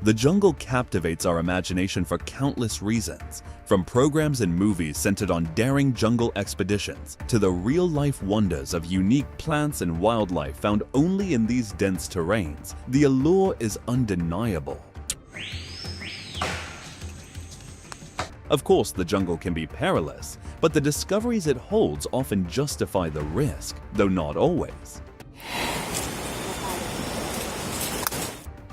The jungle captivates our imagination for countless reasons, from programs and movies centered on daring jungle expeditions to the real-life wonders of unique plants and wildlife found only in these dense terrains. The allure is undeniable. Of course, the jungle can be perilous, but the discoveries it holds often justify the risk, though not always.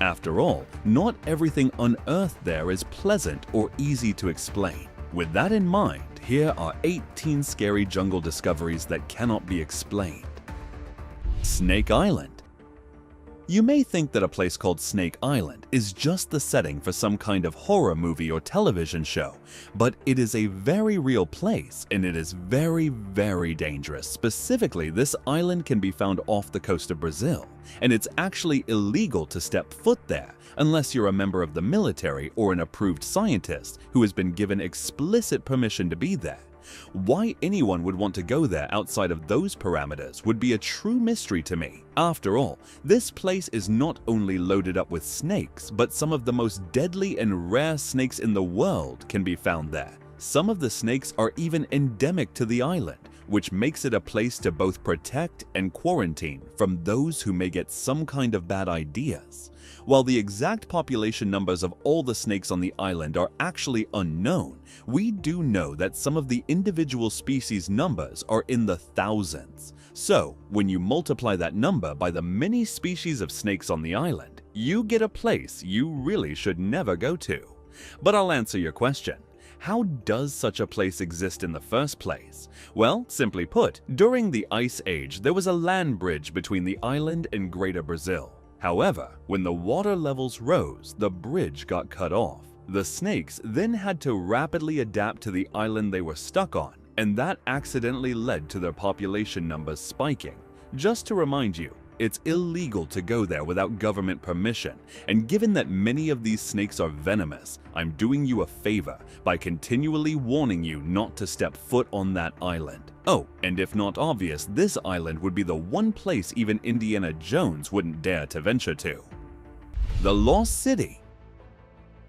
After all, not everything unearthed there is pleasant or easy to explain. With that in mind, here are 18 scary jungle discoveries that cannot be explained. Snake Island. You may think that a place called Snake Island is just the setting for some kind of horror movie or television show, but it is a very real place and it is very, very dangerous. Specifically, this island can be found off the coast of Brazil, and it's actually illegal to step foot there unless you're a member of the military or an approved scientist who has been given explicit permission to be there. Why anyone would want to go there outside of those parameters would be a true mystery to me. After all, this place is not only loaded up with snakes, but some of the most deadly and rare snakes in the world can be found there. Some of the snakes are even endemic to the island, which makes it a place to both protect and quarantine from those who may get some kind of bad ideas. While the exact population numbers of all the snakes on the island are actually unknown, we do know that some of the individual species numbers are in the thousands. So, when you multiply that number by the many species of snakes on the island, you get a place you really should never go to. But I'll answer your question. How does such a place exist in the first place? Well, simply put, during the Ice Age, there was a land bridge between the island and Greater Brazil. However, when the water levels rose, the bridge got cut off. The snakes then had to rapidly adapt to the island they were stuck on, and that accidentally led to their population numbers spiking. Just to remind you, it's illegal to go there without government permission, and given that many of these snakes are venomous, I'm doing you a favor by continually warning you not to step foot on that island. Oh, and if not obvious, this island would be the one place even Indiana Jones wouldn't dare to venture to. The Lost City.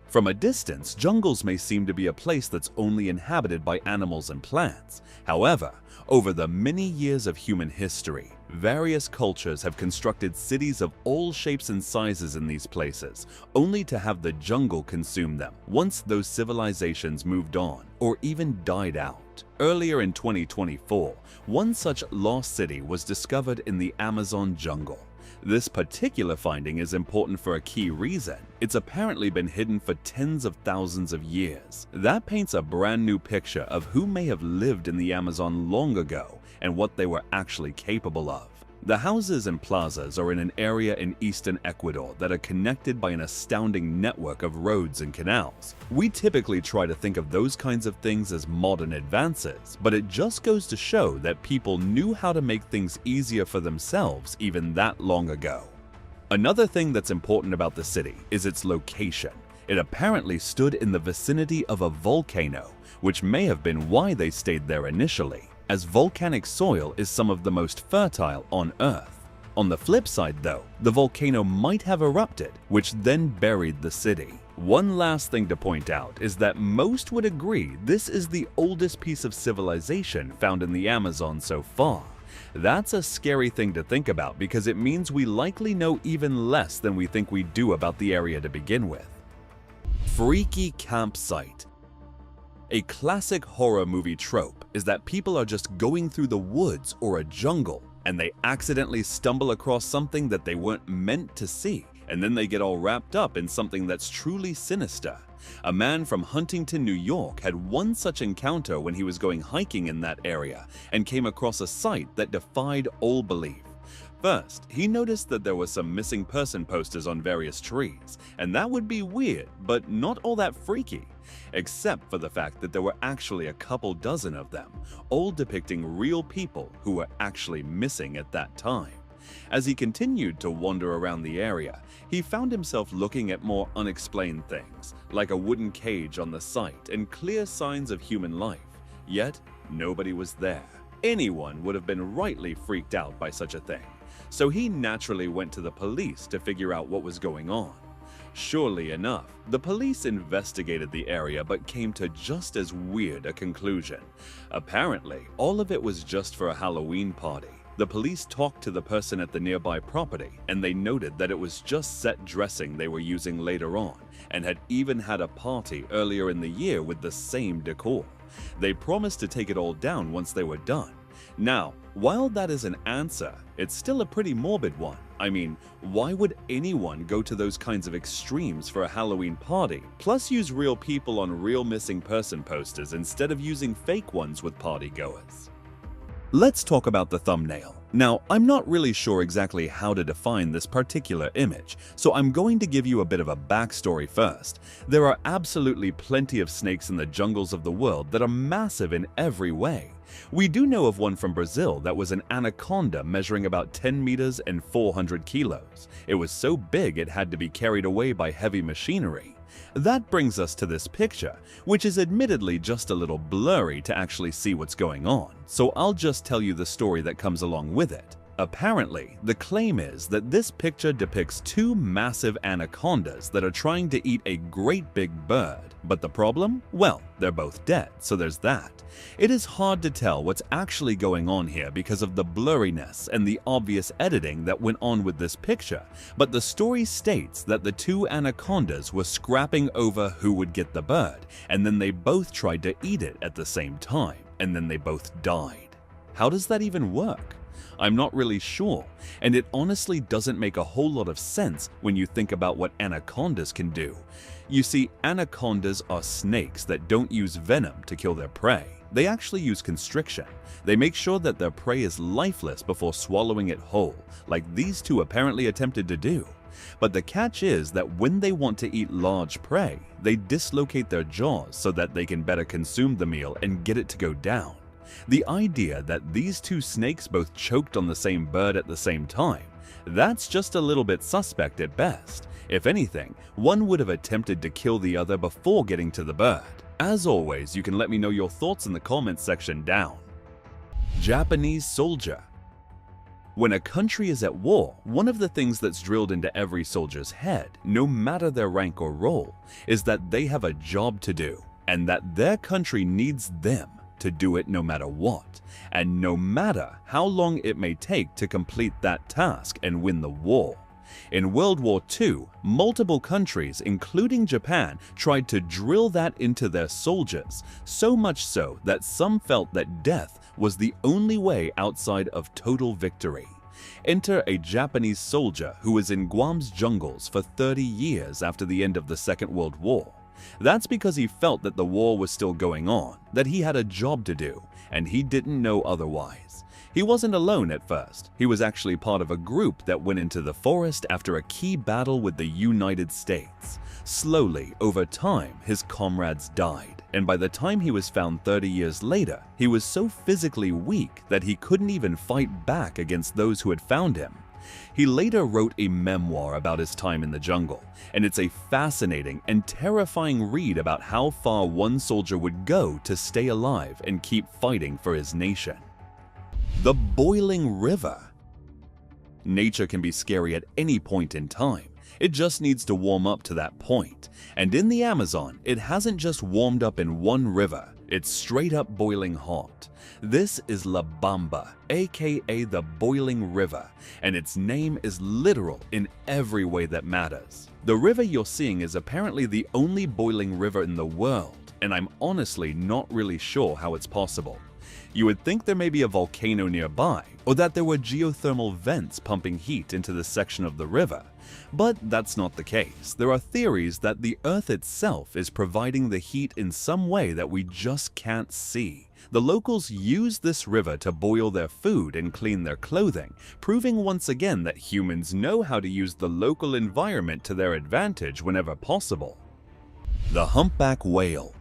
From a distance, jungles may seem to be a place that's only inhabited by animals and plants. However, over the many years of human history, various cultures have constructed cities of all shapes and sizes in these places, only to have the jungle consume them once those civilizations moved on or even died out. Earlier in 2024, one such lost city was discovered in the Amazon jungle. This particular finding is important for a key reason. It's apparently been hidden for tens of thousands of years. That paints a brand new picture of who may have lived in the Amazon long ago and what they were actually capable of. The houses and plazas are in an area in eastern Ecuador that are connected by an astounding network of roads and canals. We typically try to think of those kinds of things as modern advances, but it just goes to show that people knew how to make things easier for themselves even that long ago. Another thing that's important about the city is its location. It apparently stood in the vicinity of a volcano, which may have been why they stayed there initially, as volcanic soil is some of the most fertile on Earth. On the flip side though, the volcano might have erupted, which then buried the city. One last thing to point out is that most would agree this is the oldest piece of civilization found in the Amazon so far. That's a scary thing to think about because it means we likely know even less than we think we do about the area to begin with. Freaky campsite. A classic horror movie trope is that people are just going through the woods or a jungle and they accidentally stumble across something that they weren't meant to see, and then they get all wrapped up in something that's truly sinister. A man from Huntington, New York had one such encounter when he was going hiking in that area and came across a sight that defied all belief. First, he noticed that there were some missing person posters on various trees, and that would be weird, but not all that freaky, except for the fact that there were actually a couple dozen of them, all depicting real people who were actually missing at that time. As he continued to wander around the area, he found himself looking at more unexplained things, like a wooden cage on the site and clear signs of human life, yet nobody was there. Anyone would have been rightly freaked out by such a thing, so he naturally went to the police to figure out what was going on. Surely enough, the police investigated the area but came to just as weird a conclusion. Apparently, all of it was just for a Halloween party. The police talked to the person at the nearby property, and they noted that it was just set dressing they were using later on, and had even had a party earlier in the year with the same decor. They promised to take it all down once they were done. Now, while that is an answer, it's still a pretty morbid one. I mean, why would anyone go to those kinds of extremes for a Halloween party, plus use real people on real missing person posters instead of using fake ones with partygoers? Let's talk about the thumbnail. Now, I'm not really sure exactly how to define this particular image, so I'm going to give you a bit of a backstory first. There are absolutely plenty of snakes in the jungles of the world that are massive in every way. We do know of one from Brazil that was an anaconda measuring about 10 meters and 400 kilos. It was so big it had to be carried away by heavy machinery. That brings us to this picture, which is admittedly just a little blurry to actually see what's going on, so I'll just tell you the story that comes along with it. Apparently, the claim is that this picture depicts two massive anacondas that are trying to eat a great big bird. But the problem? Well, they're both dead, so there's that. It is hard to tell what's actually going on here because of the blurriness and the obvious editing that went on with this picture, but the story states that the two anacondas were scrapping over who would get the bird, and then they both tried to eat it at the same time, and then they both died. How does that even work? I'm not really sure, and it honestly doesn't make a whole lot of sense when you think about what anacondas can do. You see, anacondas are snakes that don't use venom to kill their prey. They actually use constriction. They make sure that their prey is lifeless before swallowing it whole, like these two apparently attempted to do. But the catch is that when they want to eat large prey, they dislocate their jaws so that they can better consume the meal and get it to go down. The idea that these two snakes both choked on the same bird at the same time, that's just a little bit suspect at best. If anything, one would have attempted to kill the other before getting to the bird. As always, you can let me know your thoughts in the comments section down. Japanese soldier. When a country is at war, one of the things that's drilled into every soldier's head, no matter their rank or role, is that they have a job to do, and that their country needs them to do it no matter what, and no matter how long it may take to complete that task and win the war. In World War II, multiple countries, including Japan, tried to drill that into their soldiers, so much so that some felt that death was the only way outside of total victory. Enter a Japanese soldier who was in Guam's jungles for 30 years after the end of the Second World War. That's because he felt that the war was still going on, that he had a job to do, and he didn't know otherwise. He wasn't alone at first. He was actually part of a group that went into the forest after a key battle with the United States. Slowly, over time, his comrades died, and by the time he was found 30 years later, he was so physically weak that he couldn't even fight back against those who had found him. He later wrote a memoir about his time in the jungle, and it's a fascinating and terrifying read about how far one soldier would go to stay alive and keep fighting for his nation. The boiling river. Nature can be scary at any point in time. It just needs to warm up to that point. And in the Amazon, it hasn't just warmed up in one river, it's straight up boiling hot. This is La Bamba, aka the Boiling River, and its name is literal in every way that matters. The river you're seeing is apparently the only boiling river in the world, and I'm honestly not really sure how it's possible. You would think there may be a volcano nearby, or that there were geothermal vents pumping heat into this section of the river. But that's not the case. There are theories that the Earth itself is providing the heat in some way that we just can't see. The locals use this river to boil their food and clean their clothing, proving once again that humans know how to use the local environment to their advantage whenever possible. The humpback whale.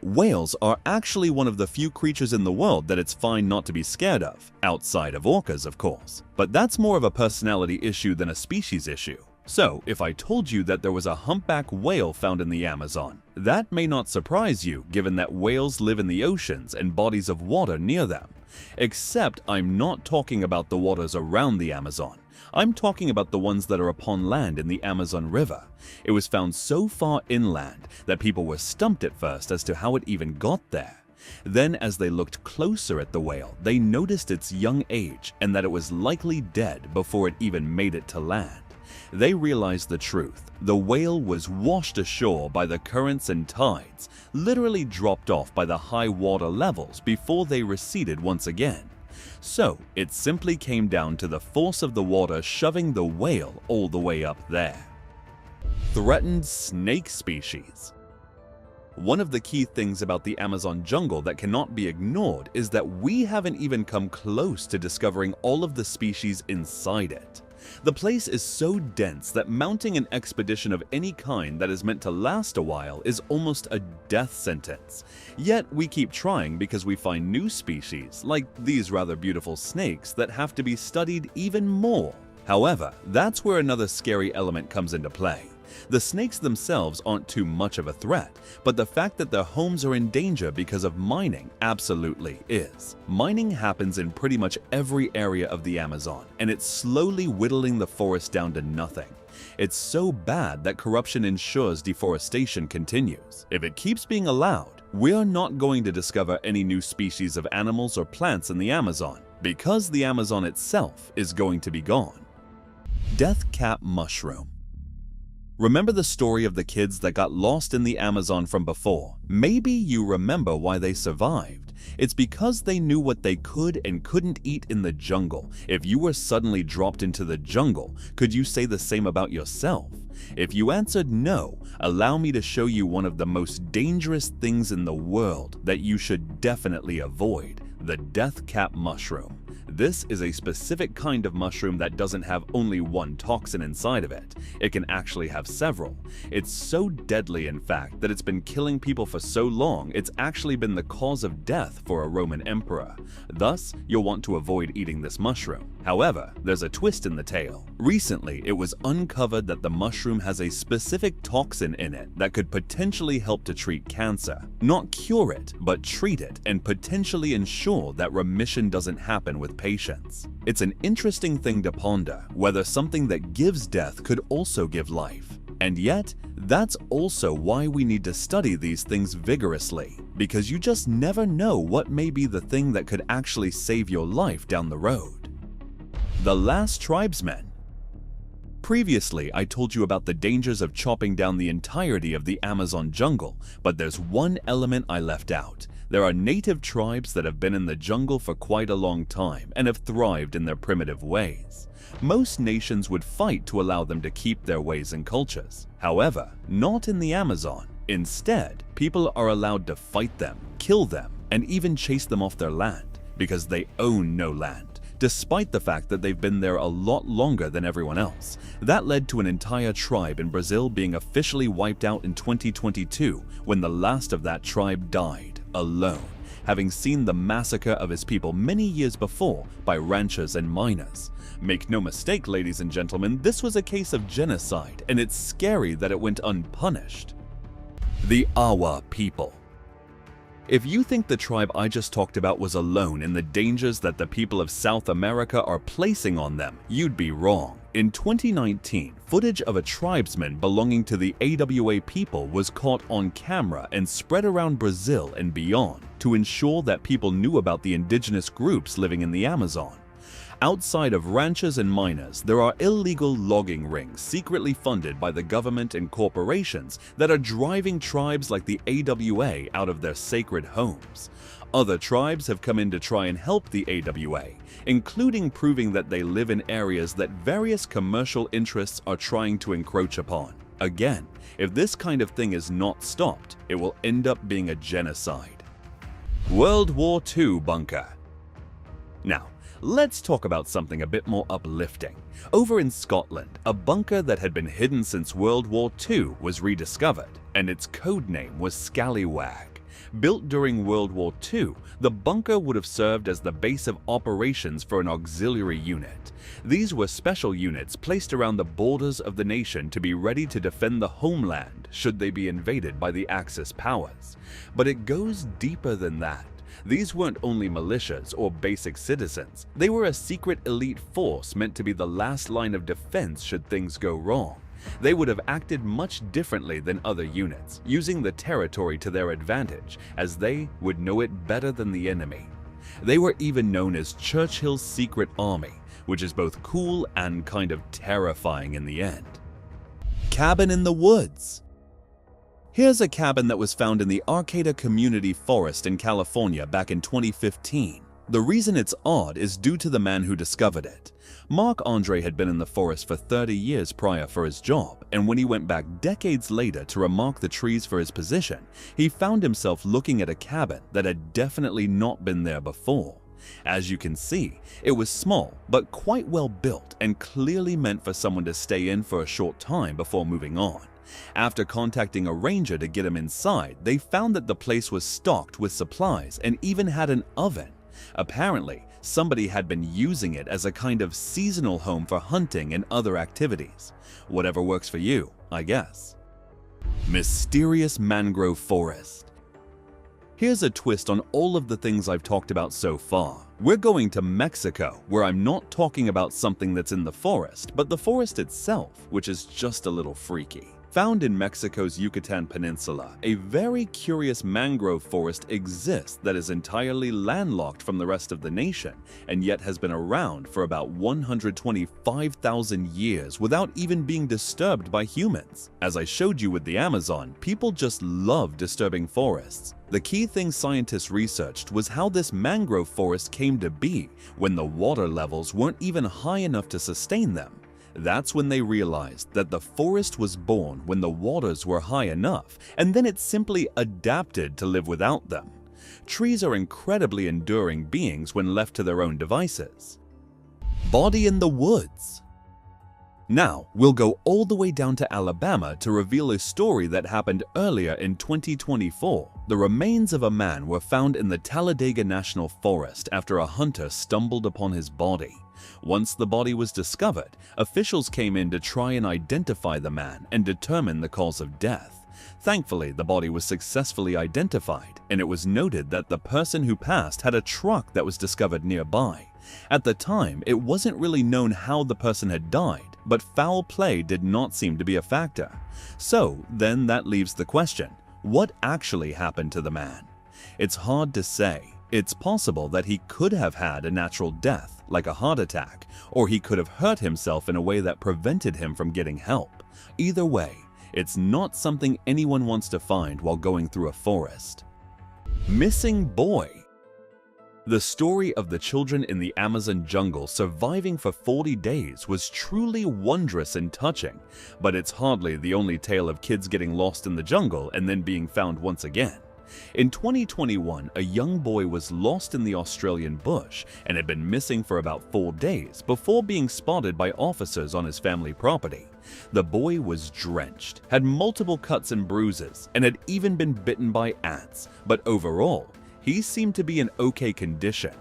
Whales are actually one of the few creatures in the world that it's fine not to be scared of, outside of orcas, of course. But that's more of a personality issue than a species issue. So, if I told you that there was a humpback whale found in the Amazon, that may not surprise you given that whales live in the oceans and bodies of water near them. Except I'm not talking about the waters around the Amazon. I'm talking about the ones that are upon land in the Amazon River. It was found so far inland that people were stumped at first as to how it even got there. Then, as they looked closer at the whale, they noticed its young age and that it was likely dead before it even made it to land. They realized the truth. The whale was washed ashore by the currents and tides, literally dropped off by the high water levels before they receded once again. So, it simply came down to the force of the water shoving the whale all the way up there. Threatened snake species. One of the key things about the Amazon jungle that cannot be ignored is that we haven't even come close to discovering all of the species inside it. The place is so dense that mounting an expedition of any kind that is meant to last a while is almost a death sentence. Yet we keep trying because we find new species, like these rather beautiful snakes, that have to be studied even more. However, that's where another scary element comes into play. The snakes themselves aren't too much of a threat, but the fact that their homes are in danger because of mining absolutely is. Mining happens in pretty much every area of the Amazon, and it's slowly whittling the forest down to nothing. It's so bad that corruption ensures deforestation continues. If it keeps being allowed, we're not going to discover any new species of animals or plants in the Amazon, because the Amazon itself is going to be gone. Death cap mushroom. Remember the story of the kids that got lost in the Amazon from before? Maybe you remember why they survived. It's because they knew what they could and couldn't eat in the jungle. If you were suddenly dropped into the jungle, could you say the same about yourself? If you answered no, allow me to show you one of the most dangerous things in the world that you should definitely avoid: the death cap mushroom. This is a specific kind of mushroom that doesn't have only one toxin inside of it. It can actually have several. It's so deadly, in fact, that it's been killing people for so long it's actually been the cause of death for a Roman emperor. Thus, you'll want to avoid eating this mushroom. However, there's a twist in the tale. Recently, it was uncovered that the mushroom has a specific toxin in it that could potentially help to treat cancer. Not cure it, but treat it and potentially ensure that remission doesn't happen with patients. It's an interesting thing to ponder, whether something that gives death could also give life. And yet, that's also why we need to study these things vigorously, because you just never know what may be the thing that could actually save your life down the road. The last tribesmen. Previously, I told you about the dangers of chopping down the entirety of the Amazon jungle, but there's one element I left out. There are native tribes that have been in the jungle for quite a long time and have thrived in their primitive ways. Most nations would fight to allow them to keep their ways and cultures. However, not in the Amazon. Instead, people are allowed to fight them, kill them, and even chase them off their land, because they own no land, despite the fact that they've been there a lot longer than everyone else. That led to an entire tribe in Brazil being officially wiped out in 2022 when the last of that tribe died, alone, having seen the massacre of his people many years before by ranchers and miners. Make no mistake, ladies and gentlemen, this was a case of genocide, and it's scary that it went unpunished. The Awa people. If you think the tribe I just talked about was alone in the dangers that the people of South America are placing on them, you'd be wrong. In 2019, footage of a tribesman belonging to the AWA people was caught on camera and spread around Brazil and beyond to ensure that people knew about the indigenous groups living in the Amazon. Outside of ranchers and miners, there are illegal logging rings secretly funded by the government and corporations that are driving tribes like the AWA out of their sacred homes. Other tribes have come in to try and help the AWA, including proving that they live in areas that various commercial interests are trying to encroach upon. Again, if this kind of thing is not stopped, it will end up being a genocide. World War II bunker. Now, let's talk about something a bit more uplifting. Over in Scotland, a bunker that had been hidden since World War II was rediscovered, and its code name was Scallywag. Built during World War II, the bunker would have served as the base of operations for an auxiliary unit. These were special units placed around the borders of the nation to be ready to defend the homeland should they be invaded by the Axis powers. But it goes deeper than that. These weren't only militias or basic citizens, they were a secret elite force meant to be the last line of defense should things go wrong. They would have acted much differently than other units, using the territory to their advantage, as they would know it better than the enemy. They were even known as Churchill's Secret Army, which is both cool and kind of terrifying in the end. Cabin in the woods. Here's a cabin that was found in the Arcata Community Forest in California back in 2015. The reason it's odd is due to the man who discovered it. Marc-Andre had been in the forest for 30 years prior for his job, and when he went back decades later to remark the trees for his position, he found himself looking at a cabin that had definitely not been there before. As you can see, it was small but quite well built and clearly meant for someone to stay in for a short time before moving on. After contacting a ranger to get him inside, they found that the place was stocked with supplies and even had an oven. Apparently, somebody had been using it as a kind of seasonal home for hunting and other activities. Whatever works for you, I guess. Mysterious mangrove forest. Here's a twist on all of the things I've talked about so far. We're going to Mexico, where I'm not talking about something that's in the forest, but the forest itself, which is just a little freaky. Found in Mexico's Yucatan Peninsula, a very curious mangrove forest exists that is entirely landlocked from the rest of the nation and yet has been around for about 125,000 years without even being disturbed by humans. As I showed you with the Amazon, people just love disturbing forests. The key thing scientists researched was how this mangrove forest came to be when the water levels weren't even high enough to sustain them. That's when they realized that the forest was born when the waters were high enough, and then it simply adapted to live without them. Trees are incredibly enduring beings when left to their own devices. Body in the woods. Now, we'll go all the way down to Alabama to reveal a story that happened earlier in 2024. The remains of a man were found in the Talladega National Forest after a hunter stumbled upon his body. Once the body was discovered, officials came in to try and identify the man and determine the cause of death. Thankfully, the body was successfully identified, and it was noted that the person who passed had a truck that was discovered nearby. At the time, it wasn't really known how the person had died, but foul play did not seem to be a factor. So then that leaves the question, what actually happened to the man? It's hard to say. It's possible that he could have had a natural death, like a heart attack, or he could have hurt himself in a way that prevented him from getting help. Either way, it's not something anyone wants to find while going through a forest. Missing boy. The story of the children in the Amazon jungle surviving for 40 days was truly wondrous and touching, but it's hardly the only tale of kids getting lost in the jungle and then being found once again. In 2021, a young boy was lost in the Australian bush and had been missing for about 4 days before being spotted by officers on his family property. The boy was drenched, had multiple cuts and bruises, and had even been bitten by ants, but overall, he seemed to be in okay condition.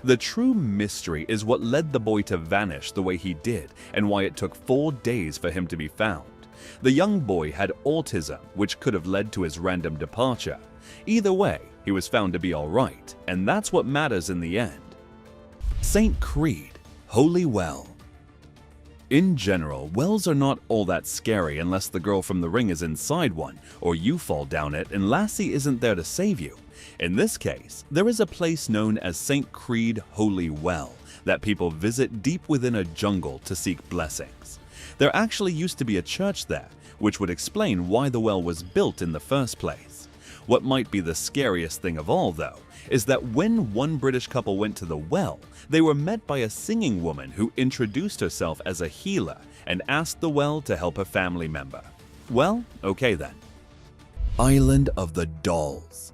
The true mystery is what led the boy to vanish the way he did and why it took 4 days for him to be found. The young boy had autism, which could have led to his random departure. Either way, he was found to be alright, and that's what matters in the end. St. Creed, Holy Well. In general, wells are not all that scary unless the girl from The Ring is inside one, or you fall down it and Lassie isn't there to save you. In this case, there is a place known as St. Creed Holy Well that people visit deep within a jungle to seek blessings. There actually used to be a church there, which would explain why the well was built in the first place. What might be the scariest thing of all, though, is that when one British couple went to the well, they were met by a singing woman who introduced herself as a healer and asked the well to help a family member. Well, okay then. Island of the Dolls.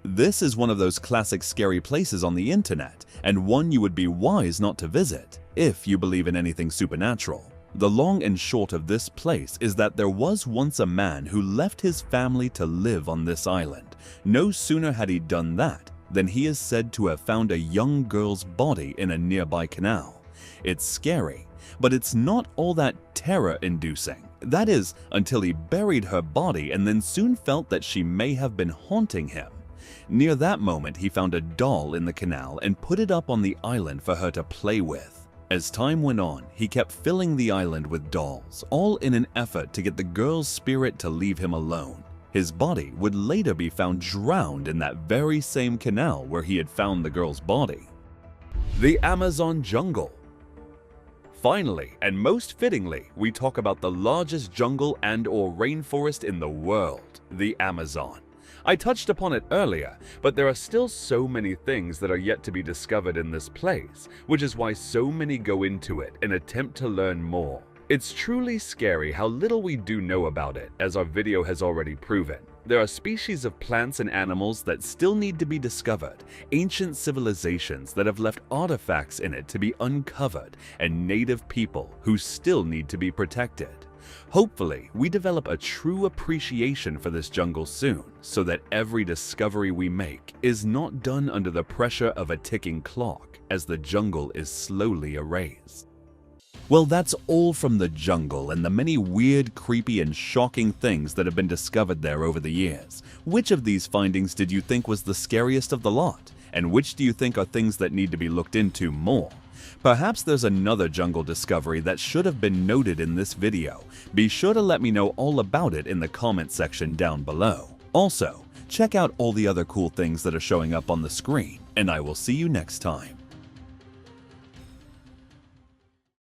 This is one of those classic scary places on the internet, and one you would be wise not to visit if you believe in anything supernatural. The long and short of this place is that there was once a man who left his family to live on this island. No sooner had he done that than he is said to have found a young girl's body in a nearby canal. It's scary, but it's not all that terror-inducing. That is, until he buried her body and then soon felt that she may have been haunting him. Near that moment, he found a doll in the canal and put it up on the island for her to play with. As time went on, he kept filling the island with dolls, all in an effort to get the girl's spirit to leave him alone. His body would later be found drowned in that very same canal where he had found the girl's body. The Amazon jungle. Finally, and most fittingly, we talk about the largest jungle and/or rainforest in the world, the Amazon. I touched upon it earlier, but there are still so many things that are yet to be discovered in this place, which is why so many go into it and attempt to learn more. It's truly scary how little we do know about it, as our video has already proven. There are species of plants and animals that still need to be discovered, ancient civilizations that have left artifacts in it to be uncovered, and native people who still need to be protected. Hopefully, we develop a true appreciation for this jungle soon, so that every discovery we make is not done under the pressure of a ticking clock as the jungle is slowly erased. Well, that's all from the jungle and the many weird, creepy, and shocking things that have been discovered there over the years. Which of these findings did you think was the scariest of the lot? And which do you think are things that need to be looked into more? Perhaps there's another jungle discovery that should have been noted in this video. Be sure to let me know all about it in the comment section down below. Also, check out all the other cool things that are showing up on the screen, and I will see you next time.